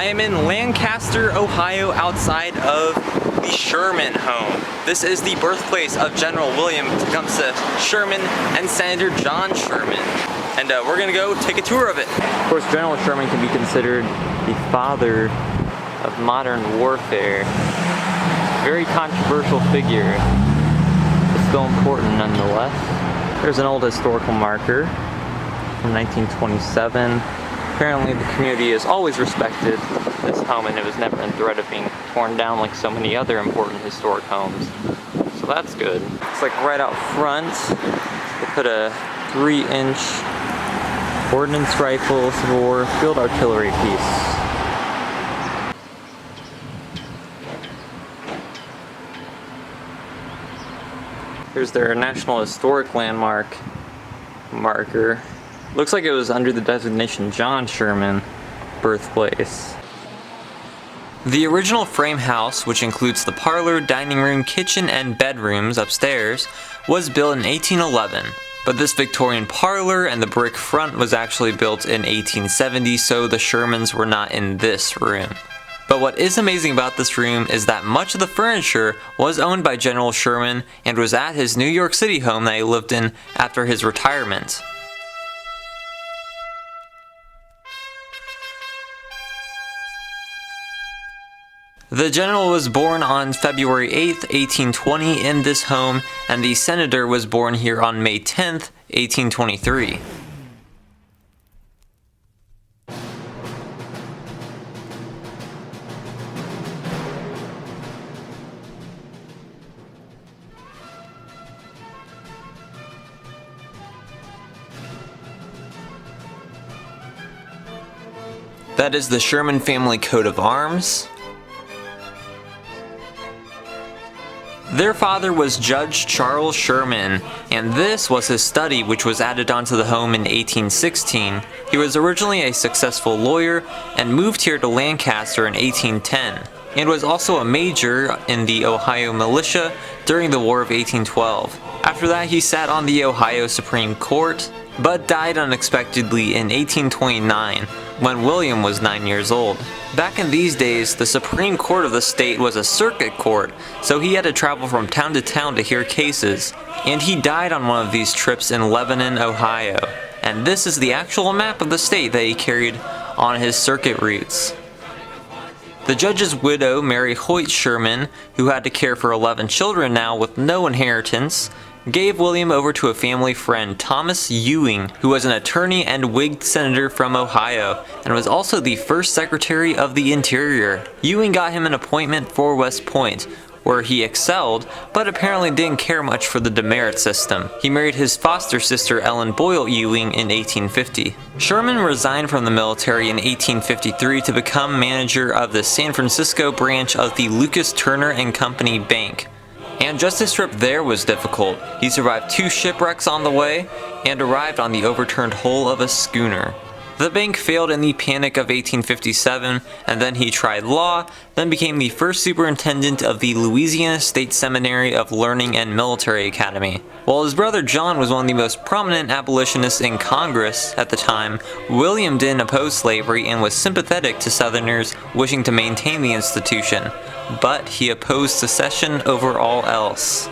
I am in Lancaster, Ohio, outside of the Sherman home. This is the birthplace of General William Tecumseh Sherman and Senator John Sherman. And we're gonna go take a tour of it. Of course, General Sherman can be considered the father of modern warfare. Very controversial figure, but still important nonetheless. There's an old historical marker from 1927. Apparently the community has always respected this home and it was never in threat of being torn down like so many other important historic homes. So that's good. It's like right out front, they put a 3-inch ordnance rifle, Civil War field artillery piece. Here's their National Historic Landmark marker. Looks like it was under the designation John Sherman Birthplace. The original frame house, which includes the parlor, dining room, kitchen, and bedrooms upstairs, was built in 1811. But this Victorian parlor and the brick front was actually built in 1870, so the Shermans were not in this room. But what is amazing about this room is that much of the furniture was owned by General Sherman and was at his New York City home that he lived in after his retirement. The general was born on February 8th, 1820 in this home, and the senator was born here on May 10th, 1823. That is the Sherman family coat of arms. Their father was Judge Charles Sherman, and this was his study, which was added onto the home in 1816. He was originally a successful lawyer and moved here to Lancaster in 1810, and was also a major in the Ohio militia during the War of 1812. After that, he sat on the Ohio Supreme Court, but died unexpectedly in 1829, when William was 9 years old. Back in these days, the Supreme Court of the state was a circuit court, so he had to travel from town to town to hear cases, and he died on one of these trips in Lebanon, Ohio. And this is the actual map of the state that he carried on his circuit routes. The judge's widow, Mary Hoyt Sherman, who had to care for 11 children now with no inheritance, gave William over to a family friend, Thomas Ewing, who was an attorney and Whig senator from Ohio, and was also the first Secretary of the Interior. Ewing got him an appointment for West Point, where he excelled, but apparently didn't care much for the demerit system. He married his foster sister Ellen Boyle Ewing in 1850. Sherman resigned from the military in 1853 to become manager of the San Francisco branch of the Lucas Turner and Company Bank. And just his trip there was difficult. He survived 2 shipwrecks on the way and arrived on the overturned hull of a schooner. The bank failed in the Panic of 1857, and then he tried law, then became the first superintendent of the Louisiana State Seminary of Learning and Military Academy. While his brother John was one of the most prominent abolitionists in Congress at the time, William didn't oppose slavery and was sympathetic to Southerners wishing to maintain the institution, but he opposed secession over all else.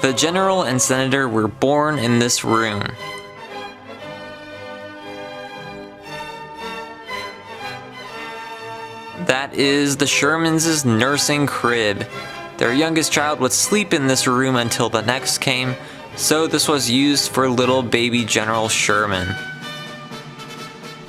The general and senator were born in this room. That is the Shermans' nursing crib. Their youngest child would sleep in this room until the next came, so this was used for little baby General Sherman.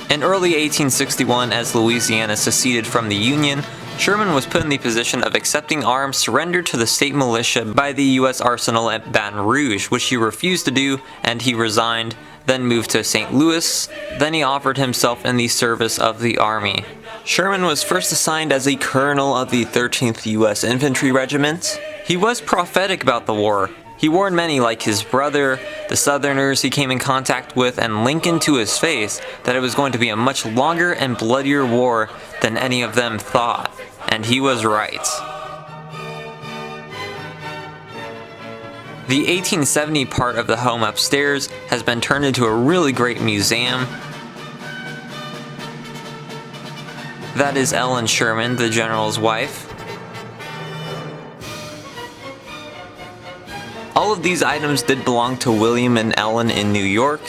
In early 1861, as Louisiana seceded from the Union, Sherman was put in the position of accepting arms surrendered to the state militia by the U.S. Arsenal at Baton Rouge, which he refused to do, and he resigned, then moved to St. Louis. Then he offered himself in the service of the Army. Sherman was first assigned as a colonel of the 13th U.S. Infantry Regiment. He was prophetic about the war. He warned many, like his brother, the Southerners he came in contact with, and Lincoln to his face, that it was going to be a much longer and bloodier war than any of them thought. And he was right. The 1870 part of the home upstairs has been turned into a really great museum. That is Ellen Sherman, the general's wife. All of these items did belong to William and Ellen in New York.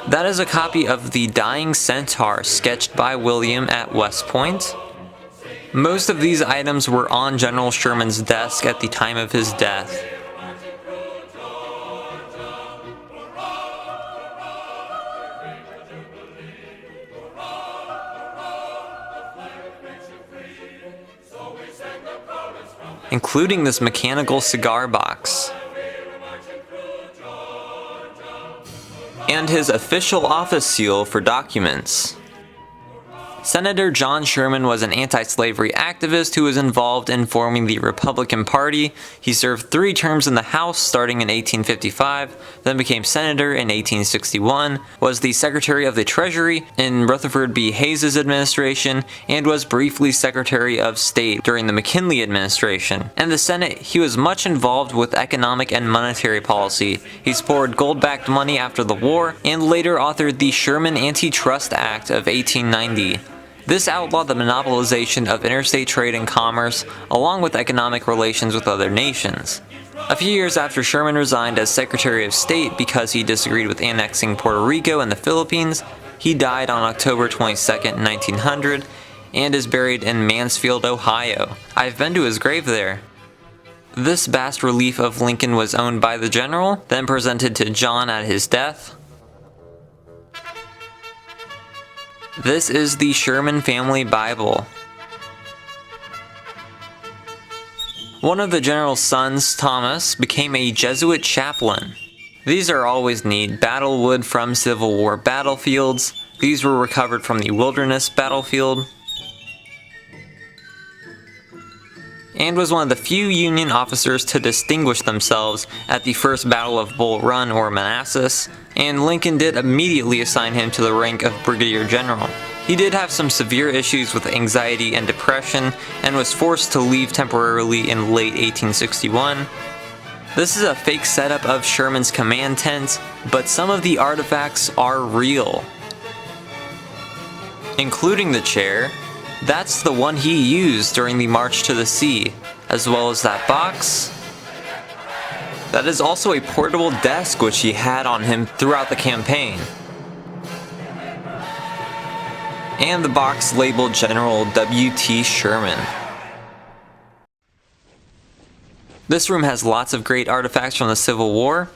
That is a copy of the Dying Centaur sketched by William at West Point. Most of these items were on General Sherman's desk at the time of his death. Including this mechanical cigar box. And his official office seal for documents. Senator John Sherman was an anti-slavery activist who was involved in forming the Republican Party. He served 3 terms in the House starting in 1855, then became senator in 1861, was the Secretary of the Treasury in Rutherford B. Hayes's administration, and was briefly Secretary of State during the McKinley administration. In the Senate, he was much involved with economic and monetary policy. He supported gold-backed money after the war, and later authored the Sherman Antitrust Act of 1890. This outlawed the monopolization of interstate trade and commerce, along with economic relations with other nations. A few years after Sherman resigned as Secretary of State because he disagreed with annexing Puerto Rico and the Philippines, he died on October 22, 1900, and is buried in Mansfield, Ohio. I've been to his grave there. This bas-relief of Lincoln was owned by the general, then presented to John at his death. This is the Sherman Family Bible. One of the general's sons, Thomas, became a Jesuit chaplain. These are always neat. Battle wood from Civil War battlefields. These were recovered from the Wilderness battlefield. And was one of the few Union officers to distinguish themselves at the First Battle of Bull Run or Manassas, and Lincoln did immediately assign him to the rank of Brigadier General. He did have some severe issues with anxiety and depression, and was forced to leave temporarily in late 1861. This is a fake setup of Sherman's command tent, but some of the artifacts are real. Including the chair. That's the one he used during the March to the Sea, as well as that box. That is also a portable desk which he had on him throughout the campaign. And the box labeled General W.T. Sherman. This room has lots of great artifacts from the Civil War.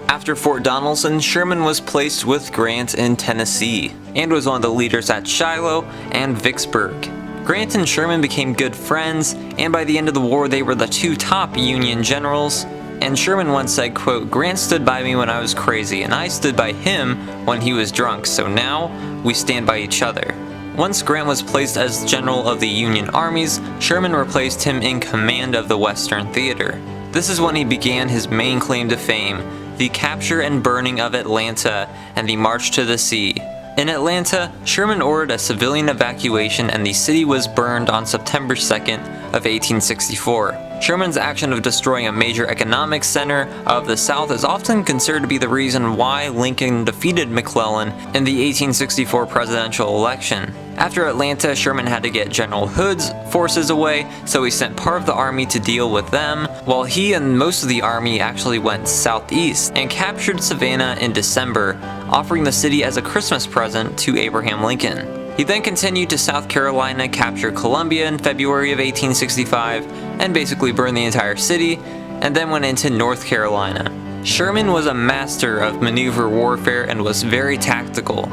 After Fort Donelson, Sherman was placed with Grant in Tennessee, and was one of the leaders at Shiloh and Vicksburg. Grant and Sherman became good friends, and by the end of the war they were the 2 top Union generals. And Sherman once said, quote, "Grant stood by me when I was crazy, and I stood by him when he was drunk, so now we stand by each other." Once Grant was placed as general of the Union armies, Sherman replaced him in command of the Western Theater. This is when he began his main claim to fame, the capture and burning of Atlanta and the March to the Sea. In Atlanta, Sherman ordered a civilian evacuation and the city was burned on September 2nd of 1864. Sherman's action of destroying a major economic center of the South is often considered to be the reason why Lincoln defeated McClellan in the 1864 presidential election. After Atlanta, Sherman had to get General Hood's forces away, so he sent part of the army to deal with them, while he and most of the army actually went southeast and captured Savannah in December, offering the city as a Christmas present to Abraham Lincoln. He then continued to South Carolina, captured Columbia in February of 1865, and basically burned the entire city, and then went into North Carolina. Sherman was a master of maneuver warfare and was very tactical.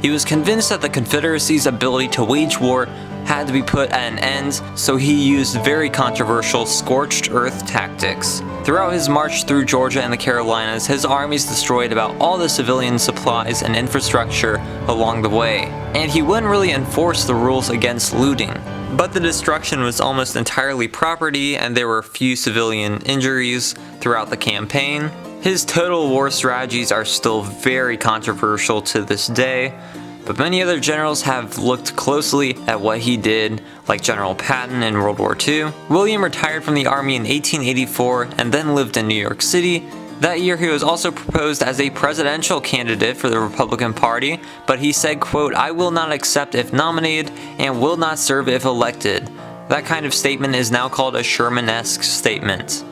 He was convinced that the Confederacy's ability to wage war had to be put at an end, so he used very controversial scorched earth tactics. Throughout his march through Georgia and the Carolinas, his armies destroyed about all the civilian supplies and infrastructure along the way, and he wouldn't really enforce the rules against looting. But the destruction was almost entirely property and there were few civilian injuries throughout the campaign. His total war strategies are still very controversial to this day, but many other generals have looked closely at what he did, like General Patton in World War II. William retired from the army in 1884 and then lived in New York City. That year he was also proposed as a presidential candidate for the Republican Party, but he said, quote, "I will not accept if nominated and will not serve if elected." That kind of statement is now called a Sherman-esque statement.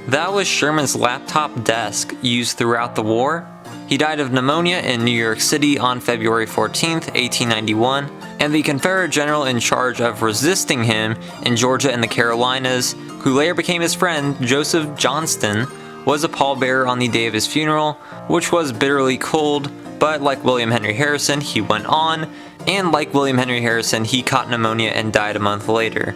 That was Sherman's laptop desk used throughout the war. He died of pneumonia in New York City on February 14th, 1891, and the Confederate general in charge of resisting him in Georgia and the Carolinas, who later became his friend, Joseph Johnston, was a pallbearer on the day of his funeral, which was bitterly cold, but like William Henry Harrison, he went on, and like William Henry Harrison, he caught pneumonia and died a month later.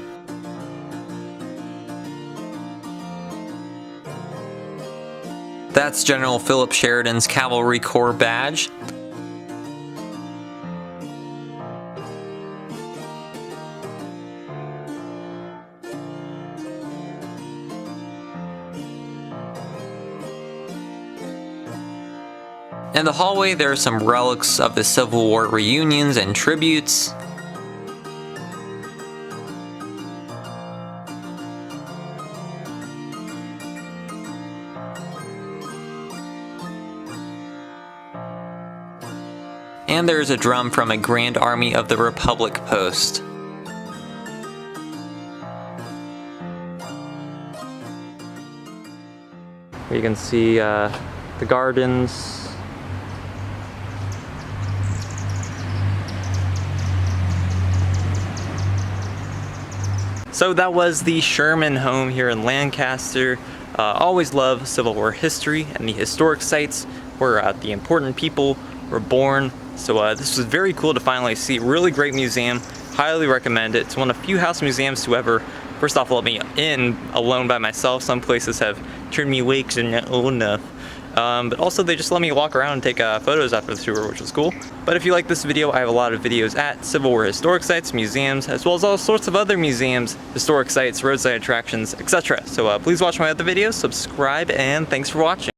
That's General Philip Sheridan's Cavalry Corps badge. In the hallway there are some relics of the Civil War reunions and tributes. And there's a drum from a Grand Army of the Republic post. You can see the gardens. So that was the Sherman home here in Lancaster. Always love Civil War history and the historic sites where the important people were born. So this was very cool to finally see. Really great museum. Highly recommend it. It's one of the few house museums to ever, first off, let me in alone by myself. Some places have turned me away because they're not old enough. But also they just let me walk around and take photos after the tour, which was cool. But if you like this video, I have a lot of videos at Civil War historic sites, museums, as well as all sorts of other museums, historic sites, roadside attractions, etc. So please watch my other videos, subscribe, and thanks for watching.